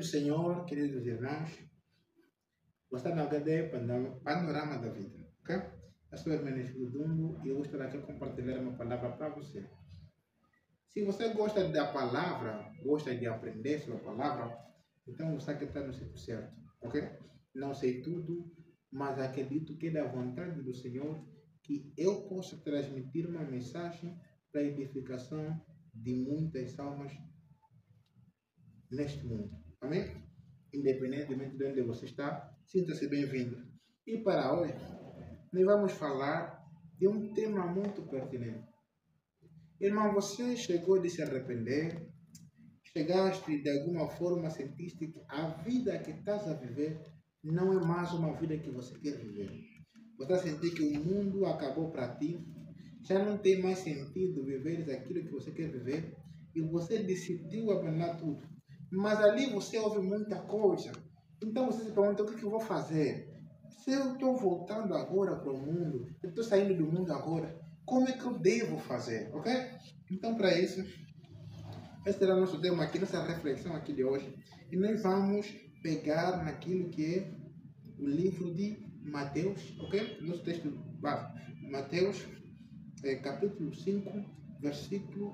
do Senhor, queridos irmãos, você na HD Panorama da Vida, ok? Eu sou o Hermenegildo Dumbo e eu gostaria de compartilhar uma palavra para você. Se você gosta da palavra, gosta de aprender sobre a palavra, então você que está no sítio certo, ok? Não sei tudo, mas acredito que é da vontade do Senhor que eu possa transmitir uma mensagem para a edificação de muitas almas neste mundo. Amém? Independentemente de onde você está, sinta-se bem-vindo. E para hoje, nós vamos falar de um tema muito pertinente. Irmão, você chegou de se arrepender? Chegaste de alguma forma, sentiste que a vida que estás a viver não é mais uma vida que você quer viver. Você sentiu que o mundo acabou para ti, já não tem mais sentido viver aquilo que você quer viver e você decidiu abandonar tudo. Mas ali você ouve muita coisa. Então você se pergunta, o que eu vou fazer? Se eu estou voltando agora para o mundo, eu estou saindo do mundo agora, como é que eu devo fazer? Ok? Então para isso, esse será o nosso tema aqui, nossa reflexão aqui de hoje. E nós vamos pegar naquilo que é o livro de Mateus, ok? Nosso texto básico. Mateus, capítulo 5, versículo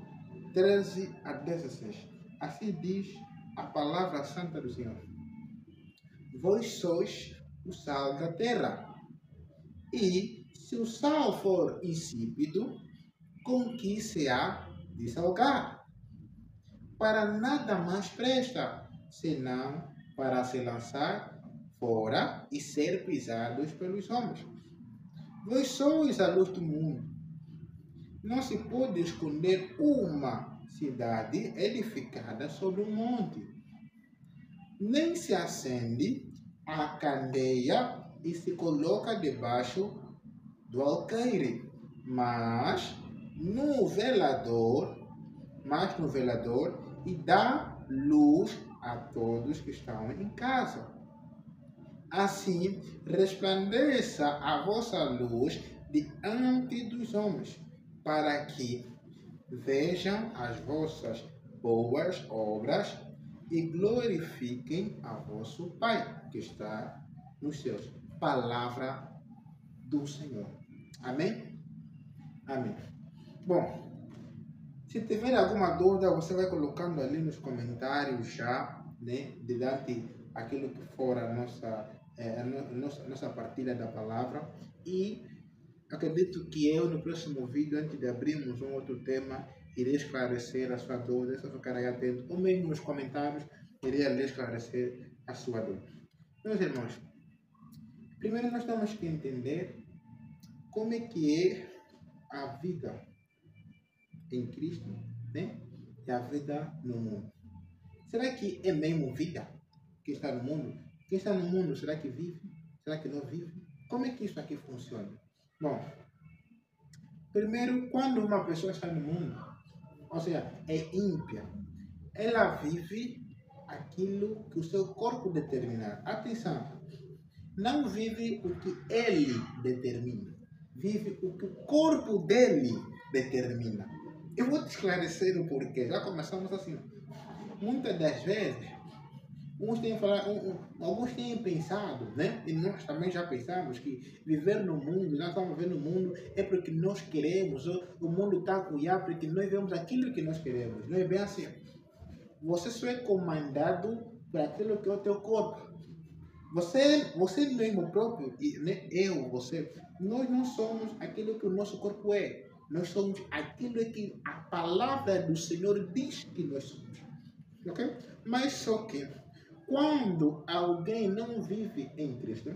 13 a 16. Assim diz a palavra santa do Senhor. Vós sois o sal da terra. E se o sal for insípido, com que se há de salgar? Para nada mais presta, senão para se lançar fora e ser pisados pelos homens. Vós sois a luz do mundo. Não se pode esconder uma cidade edificada sobre um monte. Nem se acende a candeia e se coloca debaixo do alqueire, mas no velador e dá luz a todos que estão em casa. Assim resplandeça a vossa luz diante dos homens, para que vejam as vossas boas obras e glorifiquem a vosso Pai, que está nos céus. Palavra do Senhor. Amém? Amém. Bom, se tiver alguma dúvida, você vai colocando ali nos comentários já, né, durante aquilo que for a nossa partilha da palavra. E acredito que eu, no próximo vídeo, antes de abrirmos um outro tema, irei esclarecer a sua dúvida, só ficar aí atento, ou mesmo nos comentários, irei ali esclarecer a sua dúvida. Meus irmãos, primeiro nós temos que entender como é que é a vida em Cristo, né? E a vida no mundo. Será que é mesmo vida que está no mundo? Quem está no mundo, será que vive? Será que não vive? Como é que isso aqui funciona? Bom, primeiro, quando uma pessoa está no mundo, ou seja, é ímpia, ela vive aquilo que o seu corpo determinar. Atenção, não vive o que ele determina, vive o que o corpo dele determina. Eu vou te esclarecer o porquê, já começamos assim. Muitas das vezes, alguns têm pensado, né? E nós também já pensamos que viver no mundo, nós estamos vivendo no mundo, é porque nós queremos, o mundo está a cuidar porque nós vemos aquilo que nós queremos. Não é bem assim. Você só é comandado por aquilo que é o teu corpo. Você mesmo próprio, né? Você, nós não somos aquilo que o nosso corpo é. Nós somos aquilo que a palavra do Senhor diz que nós somos. Ok? Mas só que, quando alguém não vive em Cristo,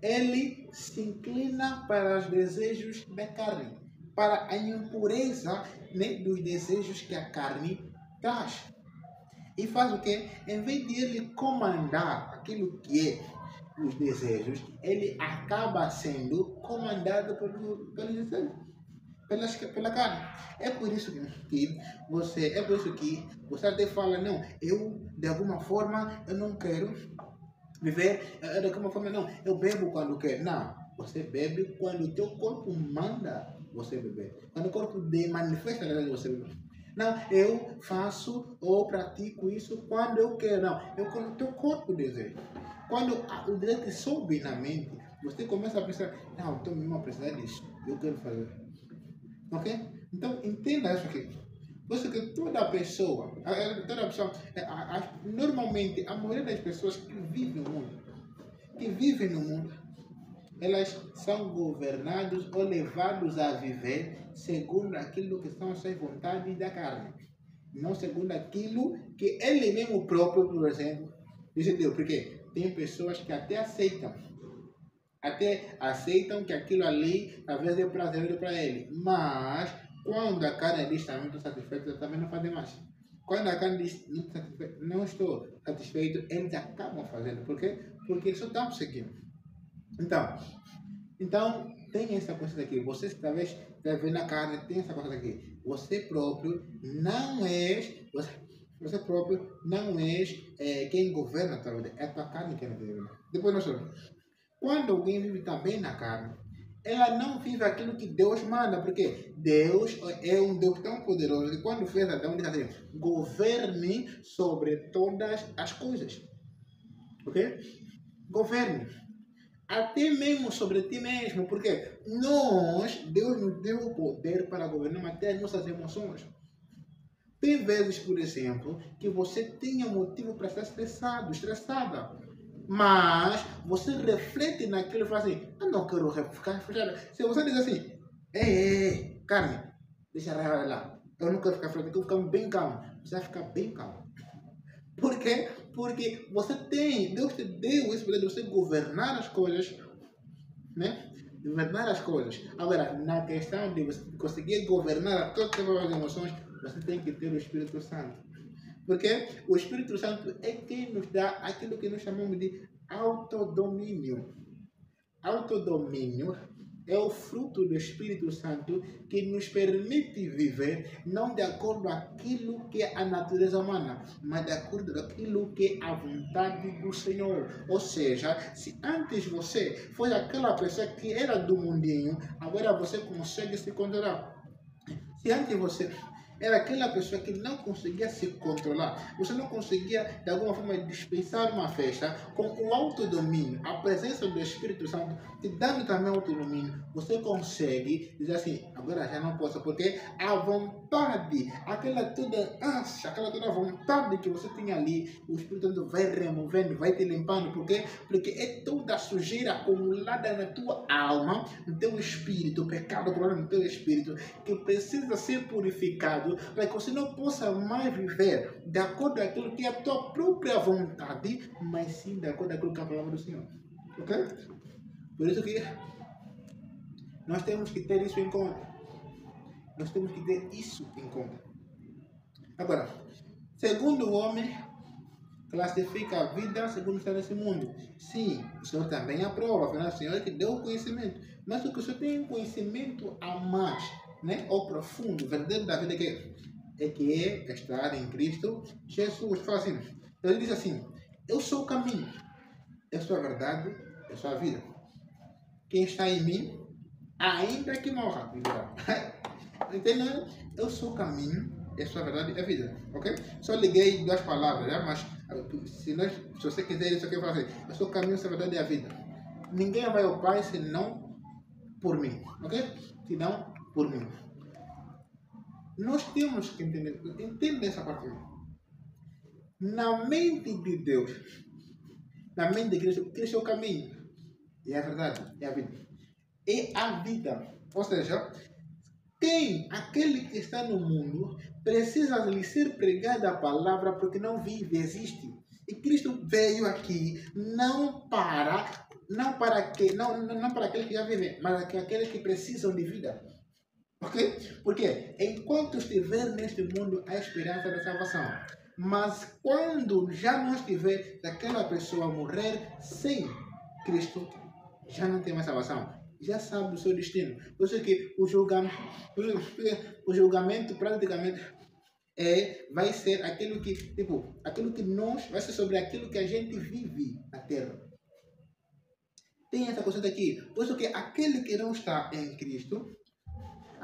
ele se inclina para os desejos da carne, para a impureza, né, dos desejos que a carne traz. E faz o quê? Em vez de ele comandar aquilo que é os desejos, ele acaba sendo comandado pelos desejos, pela carne. É por isso que você até fala, não, eu de alguma forma eu não quero viver, de alguma forma não, eu bebo quando quero. Não, você bebe quando o teu corpo manda você beber. Quando o corpo manifesta, você bebe. Não, eu faço ou pratico isso quando eu quero. Não, eu quando o teu corpo deseja. Quando o desejo sobe na mente, você começa a pensar, não, estou mesmo a precisar disso, eu quero fazer. Ok? Então, entenda isso aqui. Por isso que toda pessoa, normalmente, a maioria das pessoas que vivem no mundo, elas são governadas ou levadas a viver segundo aquilo que são as suas vontades da carne, não segundo aquilo que ele mesmo próprio, por exemplo, decidiu. Porque tem pessoas que até aceitam que aquilo ali talvez é prazeroso para ele, mas quando a carne diz também estou satisfeito, também não fazem mais. Quando a carne diz não estou satisfeito, eles acabam fazendo. Por quê? Porque eles só estão seguindo. Então, tem essa coisa aqui. Você talvez vê na carne, tem essa coisa aqui. Você próprio não és, você próprio não és quem governa a tua vida. É a tua carne que governa. Depois nós vamos. Quando alguém vive também na carne, ela não vive aquilo que Deus manda, porque Deus é um Deus tão poderoso que quando fez Adão, disse assim, governe sobre todas as coisas. Ok? Governe. Até mesmo sobre ti mesmo, porque Deus nos deu o poder para governar até as nossas emoções. Tem vezes, por exemplo, que você tenha motivo para estar estressada. Mas você reflete naquilo e fala assim, eu não quero ficar frustrada. Se você diz assim, Carmen, deixa a raiva lá. Eu não quero ficar frustrada, eu quero ficar bem calmo. Você vai ficar bem calmo. Por quê? Porque Deus te deu esse poder de você governar as coisas, né? Governar as coisas. Agora, na questão de você conseguir governar todas as emoções, você tem que ter o Espírito Santo. Porque o Espírito Santo é quem nos dá aquilo que nós chamamos de autodomínio. Autodomínio é o fruto do Espírito Santo que nos permite viver não de acordo com aquilo que é a natureza humana, mas de acordo com aquilo que é a vontade do Senhor. Ou seja, se antes você foi aquela pessoa que era do mundinho, agora você consegue se controlar. Se antes você era aquela pessoa que não conseguia se controlar, você não conseguia de alguma forma dispensar uma festa, com o autodomínio, a presença do Espírito Santo te dando também autodomínio, você consegue dizer assim, agora já não posso, porque a vontade, aquela toda ânsia, aquela toda vontade que você tinha ali, o Espírito Santo vai removendo, vai te limpando, porque é toda a sujeira acumulada na tua alma, no teu espírito, o pecado acumulado no teu espírito, que precisa ser purificado, para que você não possa mais viver de acordo com aquilo que é a tua própria vontade, mas sim de acordo com aquilo que é a palavra do Senhor. Ok? Por isso que nós temos que ter isso em conta. Nós temos que ter isso em conta. Agora, segundo o homem, classifica a vida segundo está nesse mundo. Sim, o Senhor também aprova, afinal, o Senhor é que deu o conhecimento. Mas o que o Senhor tem um conhecimento a mais, né? Ou profundo, verdadeiro da vida que é estar em Cristo Jesus. Fala assim, ele diz assim, eu sou o caminho, eu sou a verdade, eu sou a vida. Quem está em mim, ainda que morra, viverá. Entendeu? Eu sou o caminho, eu sou a verdade e a vida. Ok? Só liguei duas palavras, né? Mas se você quiser isso aqui, eu falo assim, eu sou o caminho, eu sou a verdade e a vida. Ninguém vai ao Pai senão por mim. Ok? Senão por mim. Nós temos que entender essa parte. Na mente de Deus, na mente de Cristo é o caminho, é a verdade, é a vida. É a vida. Ou seja, aquele que está no mundo, precisa lhe ser pregada a palavra porque não vive, existe. E Cristo veio aqui não para aqueles que já vivem, mas para aqueles que precisam de vida. Ok? Porque enquanto estiver neste mundo, há esperança da salvação. Mas quando já não estiver, daquela pessoa morrer sem Cristo, já não tem mais salvação. Já sabe o seu destino. Por isso que o julgamento praticamente vai ser aquilo que nós, vai ser sobre aquilo que a gente vive na terra. Tem essa coisa daqui. Por isso que aquele que não está em Cristo,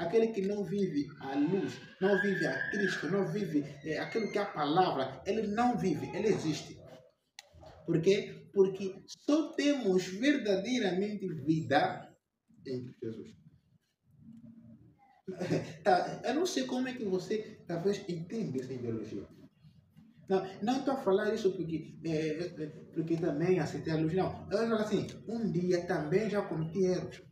aquele que não vive a luz, não vive a Cristo, não vive aquilo que é a palavra, ele não vive, ele existe. Por quê? Porque só temos verdadeiramente vida em Jesus. Tá, eu não sei como é que você talvez entende essa ideologia. Não estou a falar isso porque também aceitei a luz, não. Eu falo assim, um dia também já cometi erros.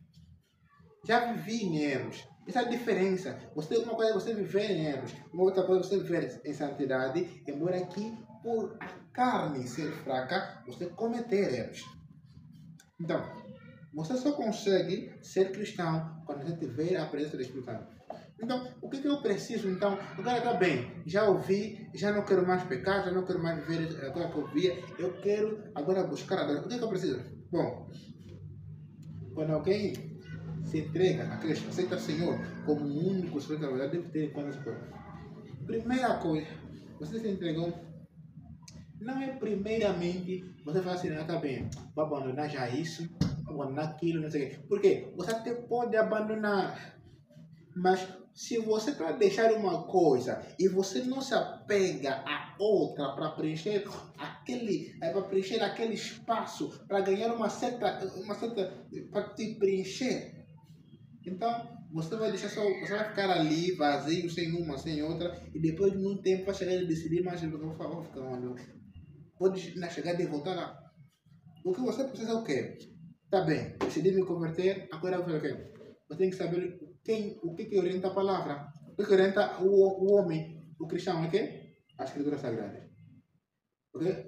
Já vivi em erros. Essa é a diferença. Uma coisa é você viver em erros, uma outra coisa é você viver em santidade, embora aqui, por a carne ser fraca, você cometer erros. Então, você só consegue ser cristão quando você tiver a presença do Espírito Santo. Então, o que eu preciso? Então, agora está bem, já ouvi, já não quero mais pecar, já não quero mais viver aquilo que eu via, eu quero agora buscar a Deus. O que eu preciso? Bom, quando alguém se entrega a Cristo, aceita o Senhor como o único Senhor da verdade, deve ter em conta essa coisa. Primeira coisa, você se entregou, não é primeiramente você fala assim, está bem, vou abandonar já isso, vou abandonar aquilo, não sei o quê. Por quê? Você até pode abandonar, mas se você para deixar uma coisa e você não se apega a outra para preencher aquele espaço, para ganhar uma certa para te preencher, então você vai deixar você vai ficar ali vazio, sem uma, sem outra, e depois de um tempo vai chegar e decidir, mas eu vou ficar onde? Pode chegar de voltar lá. O que você precisa é o quê? Tá bem, decidi me converter, agora eu vou fazer o quê? Você tem que saber o que orienta a palavra. O que orienta o homem, o cristão, é o quê? A Escritura Sagrada. Ok?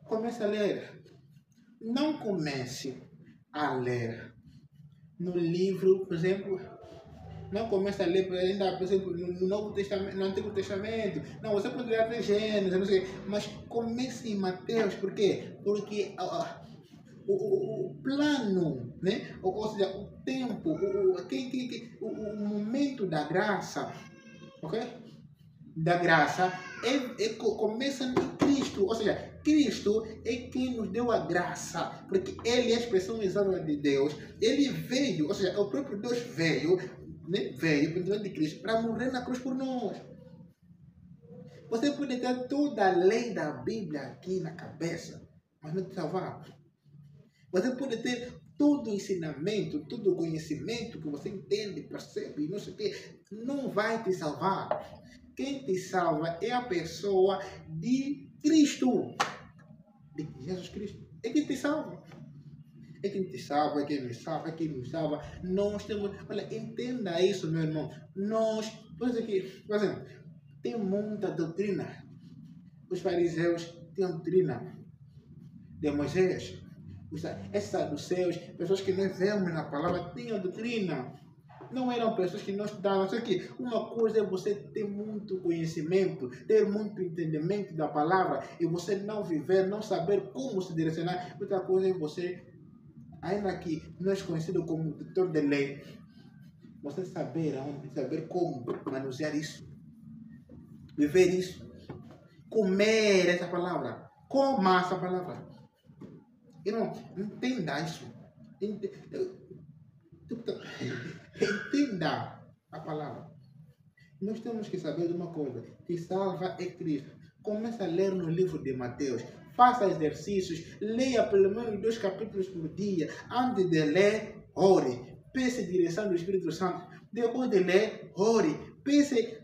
Comece a ler. Não comece a ler no livro, por exemplo, não comece a ler ainda, por exemplo, no Novo Testamento, no Antigo Testamento. Não, você pode ler até Gênesis, não sei, mas comece em Mateus, por quê? Porque o plano, né? Ou seja, o tempo, o momento da graça, ok? Da graça começa em Cristo, ou seja, Cristo é quem nos deu a graça, porque Ele é a expressão exata de Deus. Ele veio, ou seja, o próprio Deus veio, né? Veio por meio de Cristo para morrer na cruz por nós. Você pode ter toda a lei da Bíblia aqui na cabeça, mas não te salvar. Você pode ter todo o ensinamento, todo o conhecimento que você entende, percebe, não sei o quê, não vai te salvar. Quem te salva é a pessoa de Cristo, de Jesus Cristo. É quem te salva. É quem te salva, é quem me salva, é quem nos salva. Nós temos. Olha, entenda isso, meu irmão. Nós, por exemplo, tem muita doutrina. Os fariseus têm doutrina de Moisés. Esses saduceus, pessoas que nós vemos na palavra, tinham doutrina. Não eram pessoas que não estudavam. Só que uma coisa é você ter muito conhecimento, ter muito entendimento da palavra e você não viver, não saber como se direcionar. Outra coisa é você, ainda que não é conhecido como doutor de lei, você saber aonde, saber como manusear isso, viver isso, comer essa palavra, coma essa palavra. Irmão, entenda isso. Entenda a palavra. Nós temos que saber de uma coisa: que salva é Cristo. Comece a ler no livro de Mateus. Faça exercícios. Leia pelo menos 2 capítulos por dia. Antes de ler, ore. Peça a direção do Espírito Santo. Depois de ler, ore. Pense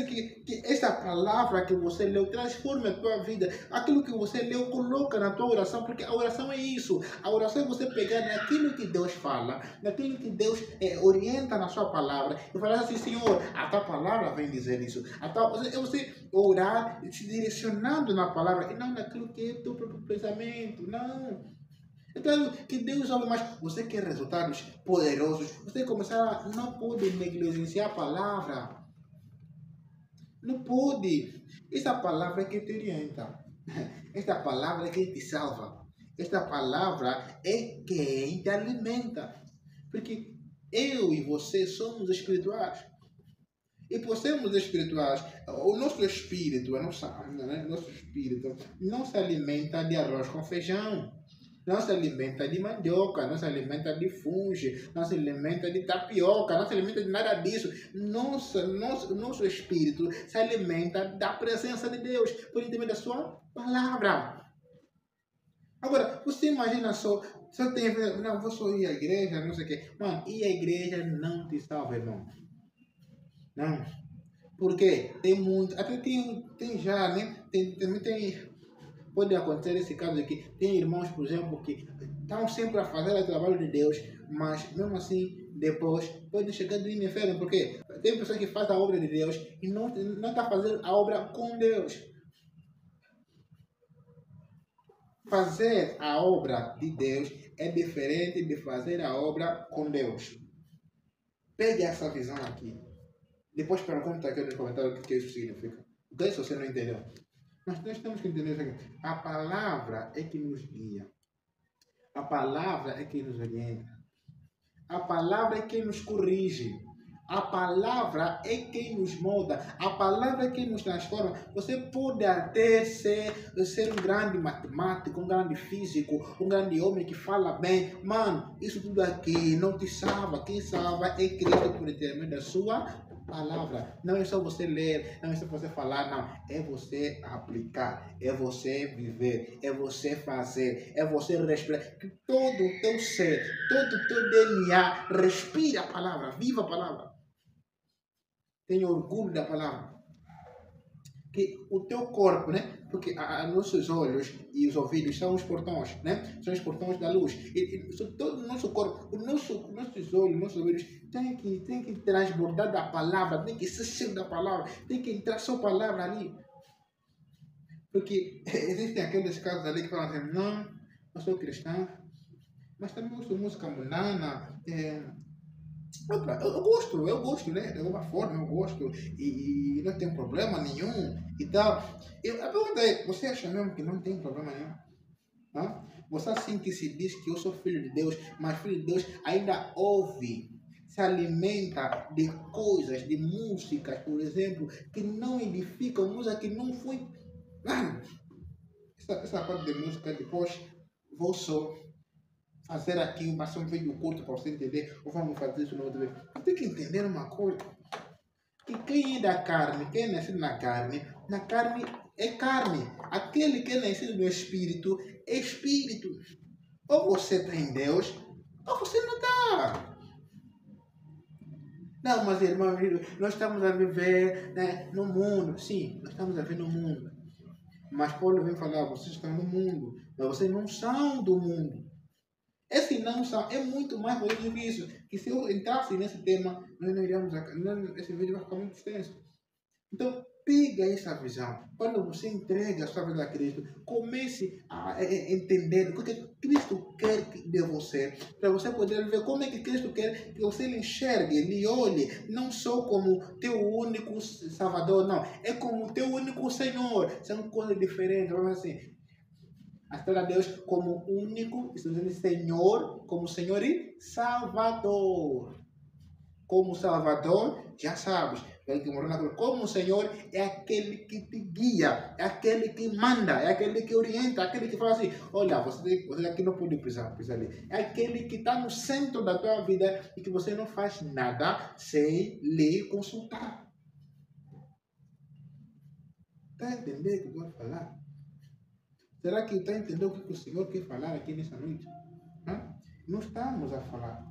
que essa palavra que você leu transforme a tua vida. Aquilo que você leu, coloca na tua oração, porque a oração é isso. A oração é você pegar naquilo que Deus fala, naquilo que Deus orienta na sua palavra, e falar assim: Senhor, a tua palavra vem dizer isso. É você orar se direcionando na palavra, e não naquilo que é teu próprio pensamento. Não. É claro que Deus ouve, mas você quer resultados poderosos, você não pode negligenciar a palavra. Não pode. Essa palavra é que te orienta. Esta palavra é que te salva. Esta palavra é quem te alimenta. Porque eu e você somos espirituais. E por sermos espirituais, o nosso espírito, nosso espírito não se alimenta de arroz com feijão. não se alimenta de mandioca, não se alimenta de fungo, não se alimenta de tapioca, não se alimenta de nada disso. Nosso espírito se alimenta da presença de Deus, por intermédio da sua palavra. Agora, você imagina só tem, não, vou só ir à igreja, não sei o quê. Mano, ir à igreja não te salva, irmão. Não. Por quê? Tem muito, até tem já, né? Também tem, pode acontecer esse caso aqui. Tem irmãos, por exemplo, que estão sempre a fazer o trabalho de Deus, mas mesmo assim, depois, podem chegar do inferno. Por quê? Tem pessoas que fazem a obra de Deus e não está fazendo a obra com Deus. Fazer a obra de Deus é diferente de fazer a obra com Deus. Pegue essa visão aqui. Depois pergunta aqui nos comentários o que isso significa. Porque se você não entendeu. Mas nós temos que entender isso aqui. A palavra é que nos guia. A palavra é que nos orienta. A palavra é quem nos corrige. A palavra é quem nos molda. A palavra é quem nos transforma. Você pode até ser um grande matemático, um grande físico, um grande homem que fala bem. Mano, isso tudo aqui não te salva. Quem salva é Cristo por intermédio da sua palavra. Não é só você ler, não é só você falar, não. É você aplicar, é você viver, é você fazer, é você respirar. Que todo o teu ser, todo o teu DNA respira a palavra, viva a palavra. Tenha orgulho da palavra. Que o teu corpo, né? Porque nossos olhos e os ouvidos são os portões, né? São os portões da luz. Todo o nosso corpo, nossos olhos, nossos ouvidos tem que transbordar da palavra, tem que ser cheio da palavra, tem que entrar só palavra ali. Porque existem aqueles casos ali que falam assim, não, eu sou cristão, mas também gosto de música mundana. Eu gosto, né? De alguma forma eu gosto e não tem problema nenhum e tal. A pergunta é, você acha mesmo que não tem problema nenhum? Hã? Você assim que se diz que eu sou filho de Deus, mas filho de Deus ainda ouve, se alimenta de coisas, de músicas, por exemplo, que não edificam, música que não foi... Mano, essa parte de música depois vou só fazer aqui um vídeo curto para você entender, ou vamos fazer isso no outro vídeo. Você tem que entender uma coisa, que quem é da carne, quem é nascido na carne é carne. Aquele que é nascido no espírito é espírito. Ou você está em Deus, ou você não está. Não, mas irmão, nós estamos a viver, né, no mundo. Sim, nós estamos a viver no mundo. Mas Paulo vem falar, vocês estão no mundo, mas vocês não são do mundo. Esse não são é muito mais bonito que isso. Que se eu entrasse nesse tema, nós não iríamos. Esse vídeo vai ficar muito extenso. Então, pega essa visão. Quando você entrega a sua vida a Cristo, comece a entender o que Cristo quer de você. Para você poder ver como é que Cristo quer que você lhe enxergue, lhe olhe. Não só como teu único Salvador, não. É como teu único Senhor. São coisas diferentes. Vamos assim. Adorar a Deus como único, Senhor, como Senhor e Salvador. Como Salvador, já sabes, aquele que morreu na cruz. Como Senhor é aquele que te guia, é aquele que manda, é aquele que orienta, é aquele que fala assim, olha, você aqui não pode pisar ali. É aquele que está no centro da tua vida e que você não faz nada sem lhe consultar. Está entendendo o que eu vou falar? Será que está entendendo o que o Senhor quer falar aqui nessa noite? Não estamos a falar.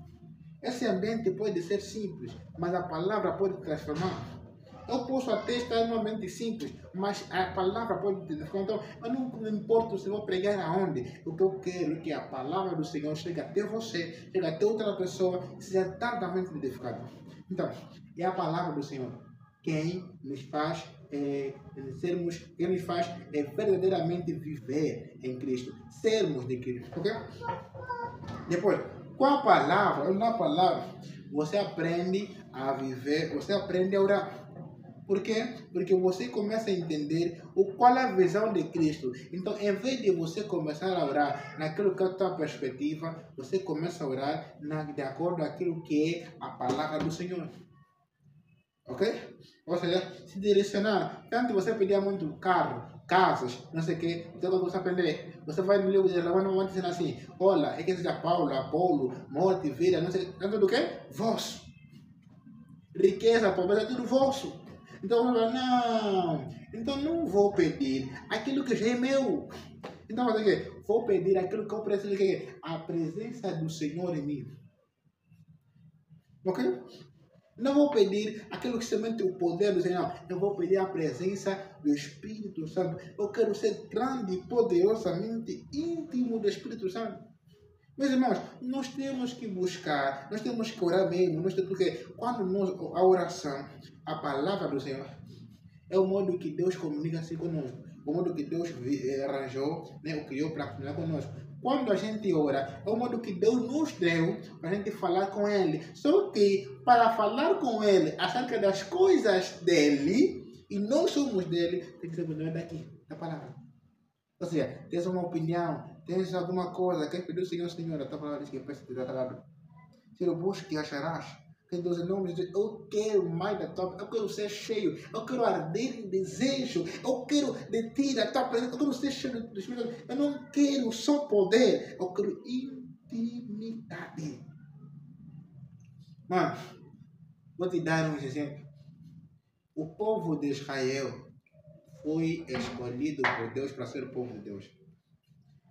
Esse ambiente pode ser simples, mas a palavra pode transformar. Eu posso até estar num ambiente simples, mas a palavra pode transformar. Então, eu não importa se eu vou pregar aonde. O que eu quero é que a palavra do Senhor chegue até você, chegue até outra pessoa, e seja totalmente edificada. Então, é a palavra do Senhor quem nos faz quem nos faz verdadeiramente viver em Cristo, sermos de Cristo, ok? Depois, com a palavra, na palavra, você aprende a viver, você aprende a orar. Por quê? Porque você começa a entender qual é a visão de Cristo. Então, em vez de você começar a orar naquilo que é a tua perspectiva, você começa a orar de acordo com aquilo que é a palavra do Senhor. Ok? Ou seja, se direcionar. Tanto você pedia muito carro, casas, não sei o quê. Então, quando você aprender, você vai no livro de Ramon, não vai dizer assim: olha, é que seja Paulo, Apolo, morte, vida, não sei, tanto do que? Vosso. Riqueza, pobreza, é tudo vosso. Então, vamos falar: não, então não vou pedir aquilo que já é meu. Então, vou fazer o quê? Vou pedir aquilo que eu preciso, que é a presença do Senhor em mim. Ok? Não vou pedir aquilo que somente o poder do Senhor. Eu vou pedir a presença do Espírito Santo. Eu quero ser grande e poderosamente íntimo do Espírito Santo. Meus irmãos, nós temos que buscar, nós temos que orar mesmo, porque quando a oração, a palavra do Senhor, é o modo que Deus comunica assim conosco, o modo que Deus arranjou, né, o criou para comunicar conosco. Quando a gente ora, é o modo que Deus nos deu para a gente falar com Ele. Só que para falar com Ele acerca das coisas dele, e nós somos dele, tem que ser daqui, da palavra. Ou seja, tens uma opinião, tens alguma coisa, quer pedir ao Senhor, Senhor, a tua palavra diz que peça te dará. Se eu busco e acharás. Que Deus, em nome de Deus, eu quero mais da tua, eu quero ser cheio, eu quero arder em desejo, eu quero de ti, da tua presença, eu quero ser cheio do Espírito. Eu não quero só poder, eu quero intimidade. Mano, vou te dar um exemplo. O povo de Israel foi escolhido por Deus para ser o povo de Deus.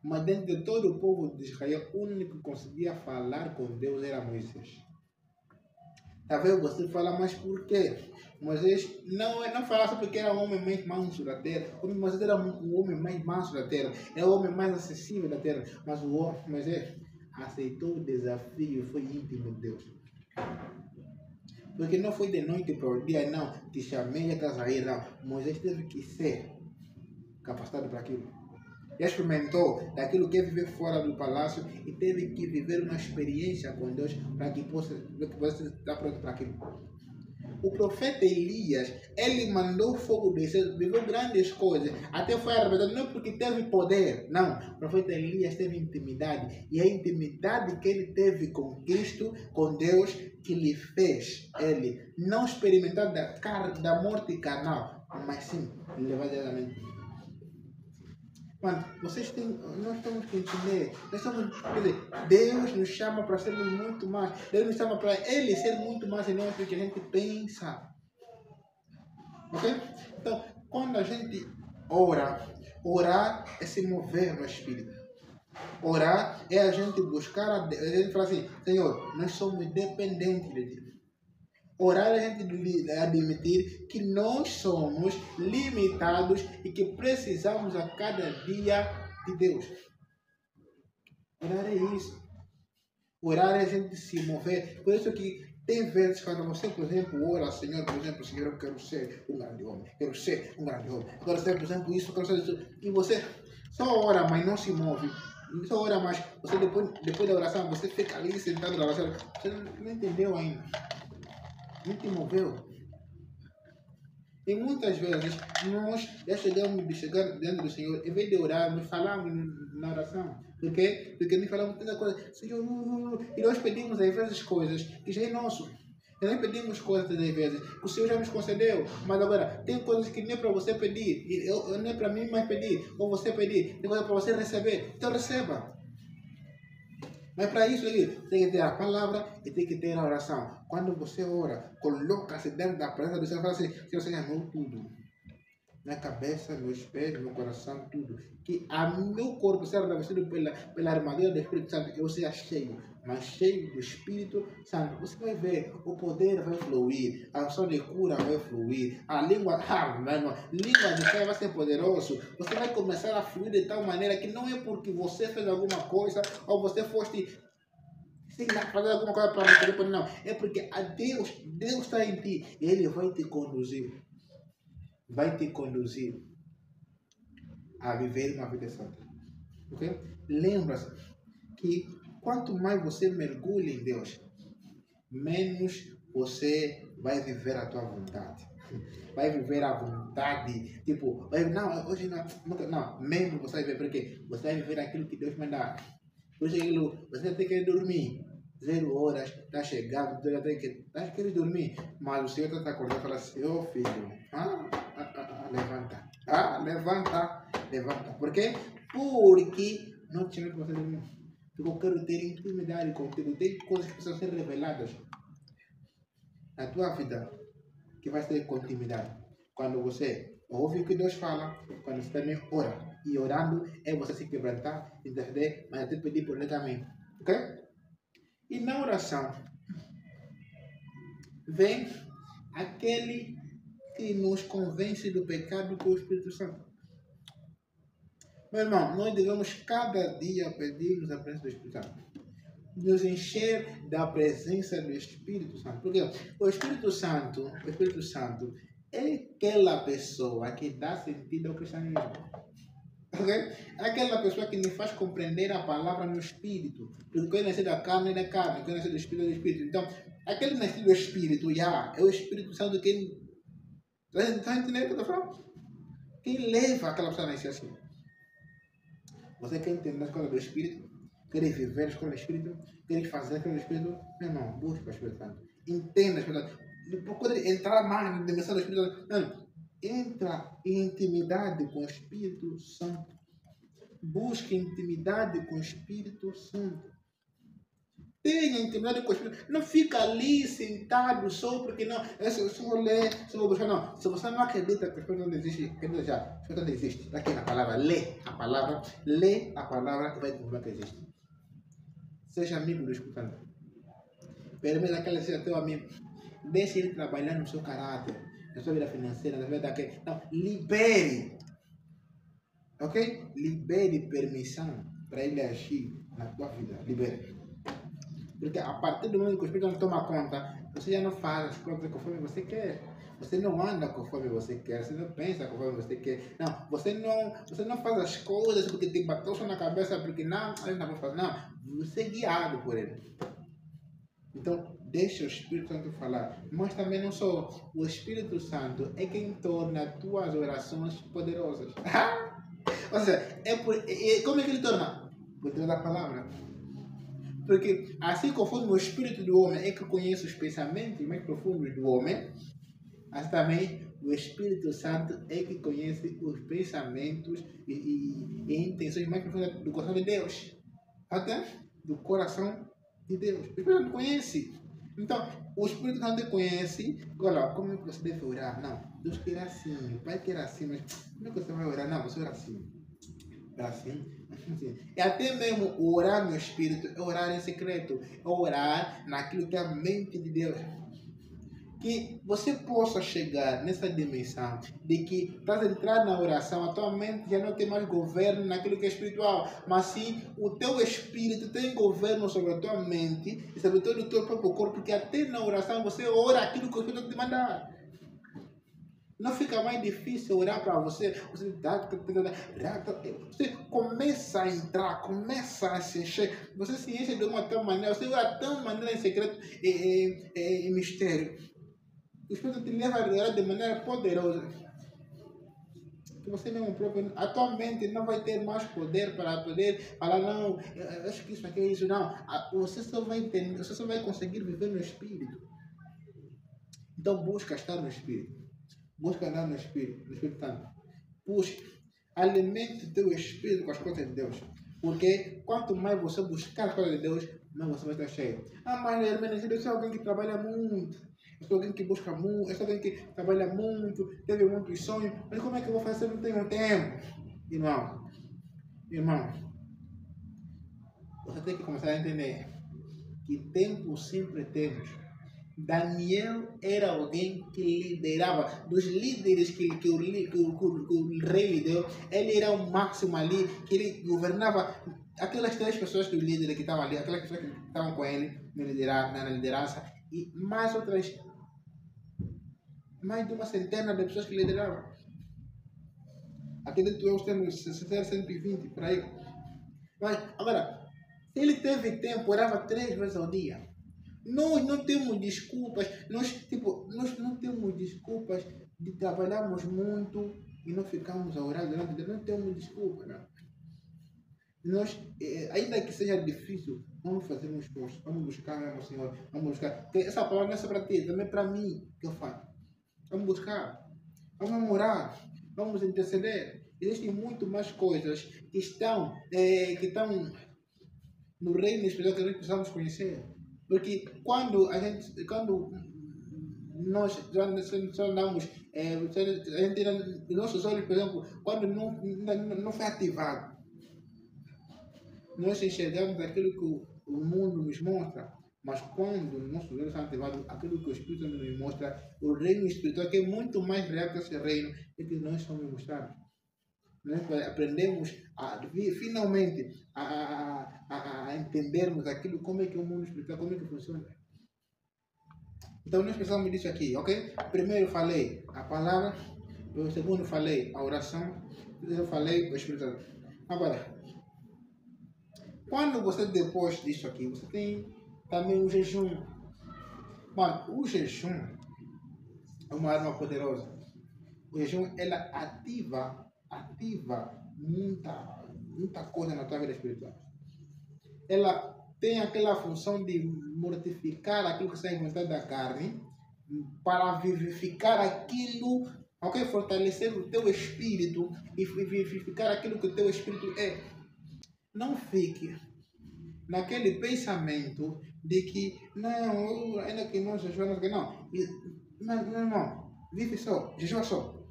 Mas dentro de todo o povo de Israel, o único que conseguia falar com Deus era Moisés. Talvez você fale, mas por quê? Moisés não falava só porque era o homem mais manso da terra. Moisés era o homem mais manso da terra. Era o homem mais acessível da terra. Mas o homem, Moisés, aceitou o desafio e foi íntimo de Deus. Porque não foi de noite para o dia, não. Te chamei e estás aí, não. Moisés teve que ser capacitado para aquilo. Experimentou daquilo que é viver fora do palácio e teve que viver uma experiência com Deus para que possa estar pronto para aquilo. O profeta Elias, ele mandou fogo descer, viveu grandes coisas, até foi arrebatado, não porque teve poder, não. O profeta Elias teve intimidade, e a intimidade que ele teve com Cristo, com Deus, que lhe fez ele não experimentar da morte carnal, mas sim levar diretamente. Mano, nós temos que entender, Deus nos chama para sermos muito mais, Deus nos chama para Ele ser muito mais em nós do que a gente pensa. Ok? Então, quando a gente orar é se mover no Espírito. Orar é a gente buscar a Deus, a gente fala assim: Senhor, nós somos dependentes de Ti. Orar é a gente admitir que nós somos limitados e que precisamos a cada dia de Deus. Orar é isso. Orar é a gente se mover. Por isso que tem vezes quando você, por exemplo, ora, Senhor, por exemplo, Senhor, eu quero ser um grande homem. Quero ser um grande homem. Eu quero ser, por exemplo, isso, eu quero ser isso. E você só ora, mas não se move. Só ora, mas você depois da oração, você fica ali sentado na oração. Você não entendeu ainda. Não te moveu. E muitas vezes nós já chegamos diante do Senhor, em vez de orar, nós falamos na oração. Por quê? Porque nós falamos tanta coisa, Senhor, e nós pedimos às vezes coisas que já é nosso. E nós pedimos coisas às vezes que o Senhor já nos concedeu, mas agora tem coisas que nem é para você pedir, e não é para mim mais pedir, ou você pedir, tem coisa para você receber, então receba. Mas para isso tem que ter a palavra e tem que ter a oração. Quando você ora, coloca-se dentro da presença do Senhor e fala assim: Senhor, meu tudo. Minha cabeça, meus pés, meu coração, tudo. Que a meu corpo seja revestido pela armadura do Espírito Santo. Eu seja cheio, mas cheio do Espírito Santo. Você vai ver, o poder vai fluir, a ação de cura vai fluir, a língua de fé vai ser poderoso. Você vai começar a fluir de tal maneira que não é porque você fez alguma coisa ou você foste sem fazer alguma coisa para receber, não. É porque Deus está em ti e Ele vai te conduzir. Vai te conduzir a viver uma vida santa. Ok? Lembra-se que quanto mais você mergulha em Deus, menos você vai viver a tua vontade. Vai viver a vontade, tipo, hoje não, menos você vai viver, porque você vai viver aquilo que Deus manda. Por isso, você tem que dormir 0 horas, está chegando, está querendo dormir, mas o Senhor está acordando e fala assim: filho, levanta. Ah, levanta, levanta. Por quê? Porque não te chamo para você dormir. Porque eu quero ter intimidade contigo. Tem coisas que precisam ser reveladas na tua vida que vai ter continuidade. Quando você ouve o que Deus fala, quando você também ora. E orando é você se quebrantar, interceder, mas até pedir por ele também. Ok? E na oração, vem aquele que nos convence do pecado, que é o Espírito Santo. Meu irmão, nós devemos cada dia pedirmos a presença do Espírito Santo. Nos encher da presença do Espírito Santo. Porque o Espírito Santo é aquela pessoa que dá sentido ao cristianismo. Okay? É aquela pessoa que nos faz compreender a palavra no Espírito. Porque quem nasce da carne é da carne, quem nasce do Espírito é do Espírito. Então, aquele nascido do Espírito, é o Espírito Santo quem... Está entendendo o que eu estou falando? Quem leva aquela pessoa a nascer assim? Você quer entender as coisas do Espírito? Quer viver as coisas do Espírito? Quer fazer as coisas do Espírito? Meu irmão, busca o Espírito Santo. Entenda o Espírito Santo. Procure entrar mais na dimensão do Espírito Santo. Não. Entra em intimidade com o Espírito Santo. Busque intimidade com o Espírito Santo. Tenha intimidade com o Espírito. Não fica ali sentado só porque não. Eu só vou ler, só vou buscar. Não. Se você não acredita que o Espírito não existe, acredita já. O Espírito não existe. Está aqui na palavra. Lê a palavra e vai descobrir que existe. Seja amigo do Espírito Santo. Permita que ele seja teu amigo. Deixe ele trabalhar no seu caráter, na sua vida financeira, na sua vida daquele. Não, libere. Ok? Libere permissão para ele agir na tua vida. Libere. Porque a partir do momento que o Espírito não toma conta, você já não faz as coisas conforme você quer. Você não anda conforme você quer. Você não pensa conforme você quer. Não, você não faz as coisas porque te bateu só na cabeça, porque não, eu não vou fazer. Não, você é guiado por ele. Então, deixa o Espírito Santo falar. Mas também não só. O Espírito Santo é quem torna as tuas orações poderosas. Ou seja, como é que ele torna? Por trás da palavra. Porque assim conforme o espírito do homem é que conhece os pensamentos mais profundos do homem, assim também o Espírito Santo é que conhece os pensamentos e intenções mais profundas do coração de Deus. Até do coração de Deus. O Espírito Santo conhece. Então, o Espírito Santo conhece, olha, como é que você deve orar? Não, Deus quer assim, o Pai quer assim, mas como é que você vai orar? Não, você ora assim. Assim. E até mesmo orar no Espírito é orar em secreto, é orar naquilo que é a mente de Deus. Que você possa chegar nessa dimensão de que estás a entrar na oração, a tua mente já não tem mais governo naquilo que é espiritual, mas sim o teu espírito tem governo sobre a tua mente e sobre todo o teu próprio corpo, porque até na oração você ora aquilo que o Espírito te mandar. Não fica mais difícil orar para você. Você começa a entrar, começa a se encher. Você se enche de uma tal maneira, você ora de tal maneira em secreto em mistério. O Espírito te leva a orar de maneira poderosa. Que você mesmo próprio, atualmente não vai ter mais poder para poder falar, não, eu acho que isso aqui é isso, não. Você só vai entender, você só vai conseguir viver no Espírito. Então busca estar no Espírito. Busca andar no Espírito Santo. Busque, alimente o teu espírito com as coisas de Deus. Porque quanto mais você buscar as coisas de Deus, mais você vai estar cheio. Mas hermanos, eu sou alguém que trabalha muito. Eu sou alguém que busca muito. Eu sou alguém que trabalha muito. Teve muitos sonhos. Mas como é que eu vou fazer se eu não tenho tempo? Irmão, você tem que começar a entender que tempo sempre temos. Daniel era alguém que liderava, dos líderes que o rei lhe deu, ele era o máximo ali, que ele governava aquelas 3 pessoas que o líder que estavam ali, aquelas pessoas que estavam com ele na liderança, e mais outras, mais de uma centena de pessoas que lideravam. Aqui dentro nós temos 120 por aí. Mas, agora, se ele teve tempo, orava 3 vezes ao dia. Nós não temos desculpas, nós não temos desculpas de trabalharmos muito e não ficarmos a orar durante o dia. Não temos desculpa, não. Nós, ainda que seja difícil, vamos fazer um esforço, vamos buscar o Senhor, vamos buscar. Porque essa palavra não é só para ti, também para mim que eu faço. Vamos buscar, vamos orar. vamos interceder. Existem muito mais coisas que estão no reino espiritual que nós precisamos conhecer. Porque quando nós só andamos, a gente, nossos olhos, por exemplo, quando não foi ativado, nós enxergamos aquilo que o mundo nos mostra, mas quando nossos olhos são ativados, aquilo que o Espírito Santo nos mostra, o reino espiritual, que é muito mais real que esse reino, é que nós somos mostrados. Nós aprendemos finalmente a entendermos aquilo, como é que o mundo espiritual, como é que funciona. Então nós precisamos disso aqui, ok? Primeiro falei a palavra, o segundo falei a oração, o terceiro falei o Espírito Santo. Agora, quando você, depois disso aqui, você tem também o jejum. Mano, o jejum é uma arma poderosa. O jejum, ela ativa muita coisa na tua vida espiritual. Ela tem aquela função de mortificar aquilo que está em vontade da carne para vivificar aquilo, ok? Fortalecer o teu espírito e vivificar aquilo que o teu espírito é. Não fique naquele pensamento de que não, ainda que não jejuamos, não, vive só, jejua só.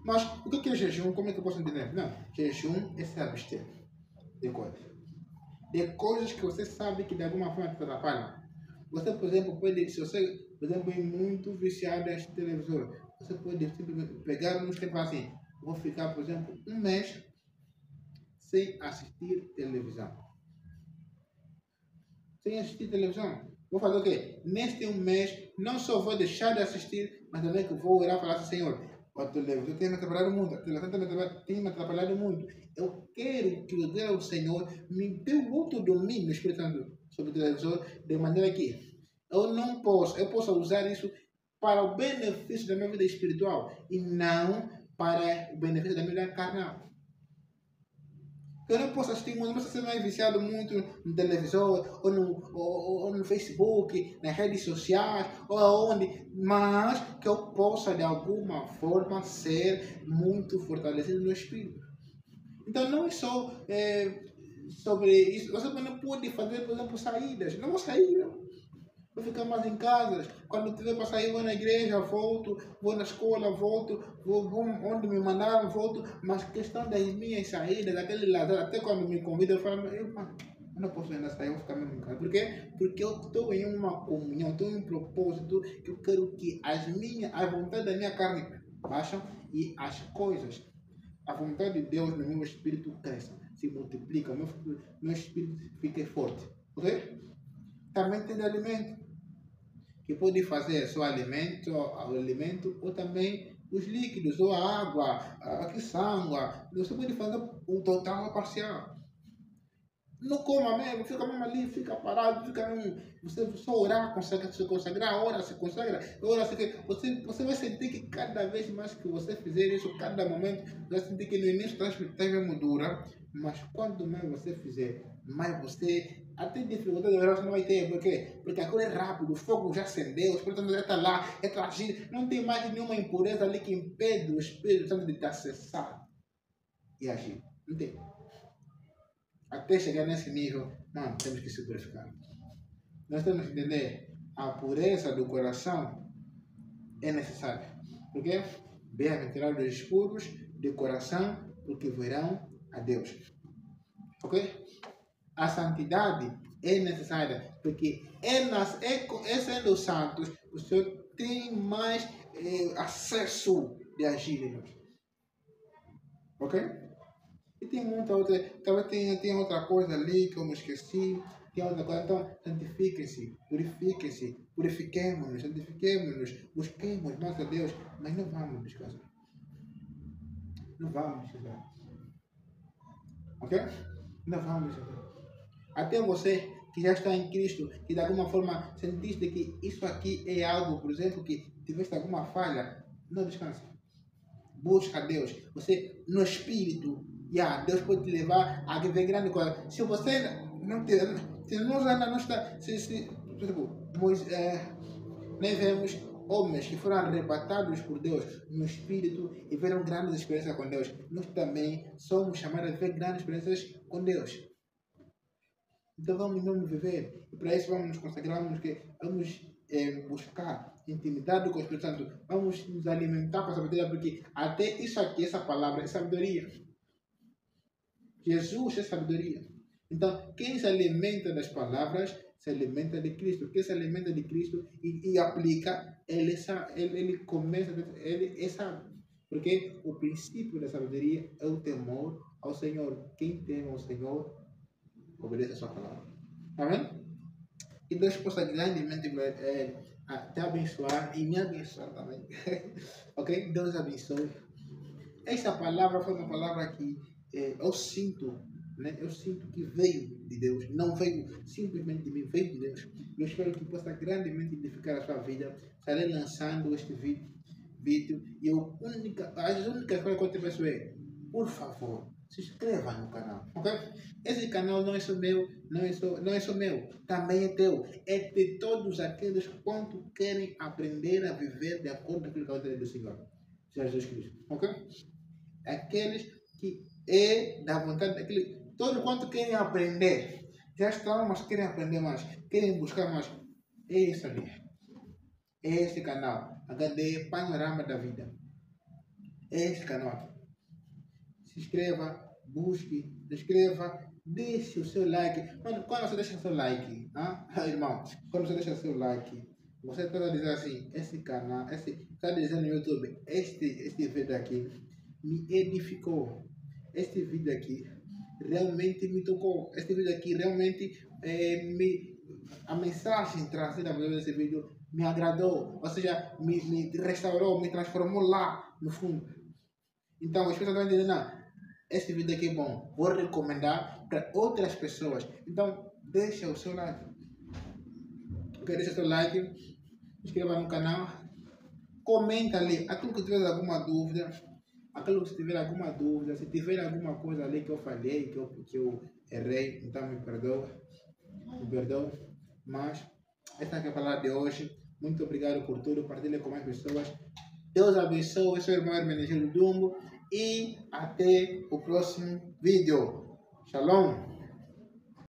Mas o que é jejum? Como é que eu posso entender? Não, jejum é se abster de coisas. De coisas que você sabe que de alguma forma te atrapalham. Você, por exemplo, pode, se você, por exemplo, é muito viciado em televisor, você pode simplesmente pegar um tempo assim, vou ficar, por exemplo, um mês sem assistir televisão. Sem assistir televisão. Vou fazer o quê? Neste um mês, não só vou deixar de assistir, mas também que vou orar e falar assim, Senhor, a televisão tem me atrapalhado muito, a televisão tem me atrapalhado muito. Eu quero que o Senhor me dê outro domínio espiritual sobre o televisor, de maneira que eu possa usar isso para o benefício da minha vida espiritual e não para o benefício da minha vida carnal. Eu não posso assistir muito, não posso ser mais viciado muito no televisor, ou no Facebook, nas redes sociais, ou aonde, mas que eu possa de alguma forma ser muito fortalecido no espírito. Então não é só sobre isso, você não pode fazer, por exemplo, saídas. Não vou sair, não. Vou ficar mais em casa. Quando tiver para sair, vou na igreja, volto, vou na escola, volto, vou onde me mandaram, volto. Mas questão das minhas saídas, daquele lado, até quando me convidam, eu falo, eu não posso ainda sair, eu vou ficar mesmo em casa. Por quê? Porque eu estou em uma comunhão, estou em um propósito que eu quero que a vontade da minha carne baixam e as coisas, a vontade de Deus no meu espírito cresça, se multiplica, o meu espírito fica forte. Ok? Também tem alimento, que pode fazer só alimento ou também os líquidos, ou a água, a sangue. Você pode fazer o total ou parcial. Não coma mesmo, fica mesmo ali, fica parado, você só orar, se consagrar, ora, se consagra, ora, você vai sentir que cada vez mais que você fizer isso, cada momento, você vai sentir que no início está mesmo dura, mas quanto mais você fizer, mais você até dificuldade de orar você não vai ter. Por quê? Porque aquilo é rápido, o fogo já acendeu, o Espírito Santo já está lá, é tragido, não tem mais nenhuma impureza ali que impede o Espírito Santo de te acessar e agir. Não tem. Até chegar nesse nível, não, temos que se purificar. Nós temos que entender, a pureza do coração é necessária. Porque bem-aventurados os puros de coração, porque verão a Deus. Ok? A santidade é necessária, porque sendo santos, o Senhor tem mais acesso de agir em nós. Ok? E tem muita outra, talvez tem outra coisa ali que eu me esqueci, tem outra coisa. Então, santifiquem-se, purifiquem-se, purifiquemos-nos, santifiquemos-nos, busquemos mais a Deus, mas não vamos descansar. Não vamos descansar. Ok? Não vamos descansar. Até você que já está em Cristo, que de alguma forma sentiste que isso aqui é algo, por exemplo, que tiveste alguma falha, não descanse. Busca Deus. Você, no Espírito, Deus pode te levar a viver grande coisa. Se você não está, por exemplo, nós vemos homens que foram arrebatados por Deus no Espírito e viram grandes experiências com Deus. Nós também somos chamados a viver grandes experiências com Deus. Então vamos mesmo viver. E para isso vamos nos consagrar, vamos buscar intimidade com o Espírito Santo. Vamos nos alimentar com a sabedoria, porque até isso aqui, essa palavra, é sabedoria. Jesus é sabedoria. Então, quem se alimenta das palavras, se alimenta de Cristo. Quem se alimenta de Cristo e aplica, ele começa, ele sabe. Porque o princípio da sabedoria é o temor ao Senhor. Quem teme ao Senhor, obedece a sua palavra. Amém? E Deus possa grandemente te abençoar e me abençoar também. Ok? Deus abençoe. Essa palavra foi uma palavra que eu sinto, né? Eu sinto que veio de Deus. Não veio simplesmente de mim, veio de Deus. Eu espero que possa grandemente edificar a sua vida. Estarei lançando este vídeo. E as únicas coisas que eu te peço é, por favor, se inscreva no canal, ok? Esse canal não é só meu, não é só meu, também é teu. É de todos aqueles quanto querem aprender a viver de acordo com aquilo que é o vontade do Senhor, Jesus Cristo, ok? Aqueles que é da vontade daquele, todos quanto querem aprender, já estão, mas querem aprender mais, querem buscar mais. É isso ali. É esse canal, HD Panorama da Vida. É esse canal aqui. Se inscreva, busque, descreva, deixe o seu like. Mano, quando você deixa o seu like, irmão, quando você deixa o seu like, você está a dizer assim, esse canal, está dizendo no YouTube, este vídeo aqui me edificou. Este vídeo aqui realmente me tocou. Este vídeo aqui realmente a mensagem trazida por esse vídeo me agradou. Ou seja, me restaurou, me transformou lá no fundo. Então, as pessoas estão entendendo, não, esse vídeo aqui é bom, vou recomendar para outras pessoas. Então, deixa o seu like. Ok, deixa o seu like, inscreva no canal, comenta ali, aquilo que tiver alguma dúvida, se tiver alguma coisa ali que eu falei, que eu errei, então me perdoe, mas essa é a palavra de hoje. Muito obrigado por tudo, partilhe com mais pessoas. Deus abençoe, eu sou o irmão Hermenegildo Dumbo e até o próximo vídeo. Shalom!